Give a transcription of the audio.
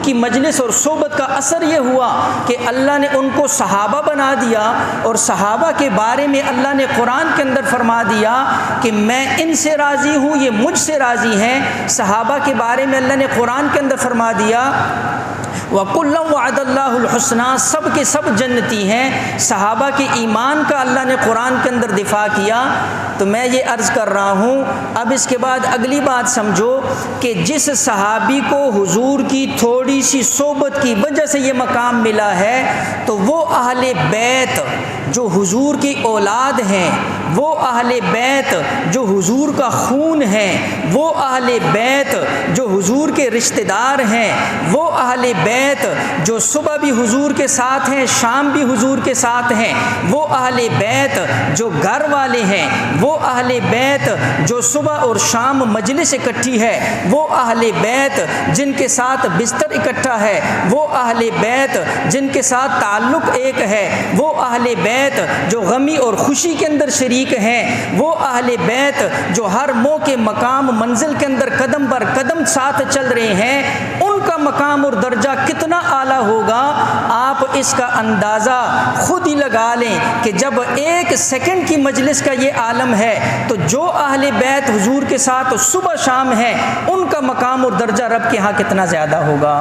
کی مجلس اور صحبت کا اثر یہ ہوا کہ اللہ نے ان کو صحابہ بنا دیا، اور صحابہ کے بارے میں اللہ نے قرآن کے اندر فرما دیا کہ میں ان سے راضی ہوں، یہ مجھ سے راضی ہیں۔ صحابہ کے بارے میں اللہ نے قرآن کے اندر فرما دیا وَكُلًّا وَعَدَ اللَّهُ الْحُسْنَىٰ، سب کے سب جنتی ہیں۔ صحابہ کے ایمان کا اللہ نے قرآن کے اندر دفاع کیا۔ تو میں یہ عرض کر رہا ہوں، اب اس کے بعد اگلی بات سمجھو کہ جس صحابی کو حضور کی تھوڑی سی صحبت کی وجہ سے یہ مقام ملا ہے، تو وہ اہل بیت جو حضور کی اولاد ہیں، وہ اہل بیت جو حضور کا خون ہے، وہ اہل بیت جو حضور کے رشتہ دار ہیں، وہ اہل بیت جو صبح بھی حضور کے ساتھ ہیں، شام بھی حضور کے ساتھ ہیں، وہ اہل بیت جو گھر والے ہیں، وہ اہل بیت جو صبح اور شام مجلس اکٹھی ہے، وہ اہل بیت جن کے ساتھ بستر اکٹھا ہے، وہ اہل بیت جن کے ساتھ تعلق ایک ہے، وہ اہل بیت جو غمی اور خوشی کے اندر شریک ہیں، وہ اہل بیت جو ہر موقع مقام منزل کے اندر قدم بر قدم ساتھ چل رہے ہیں، ان کا مقام اور درجہ کتنا اعلیٰ ہوگا آپ اس کا اندازہ خود ہی لگا لیں کہ جب ایک سیکنڈ کی مجلس کا یہ عالم ہے تو جو اہل بیت حضور کے ساتھ صبح شام ہیں ان کا مقام اور درجہ رب کے ہاں کتنا زیادہ ہوگا۔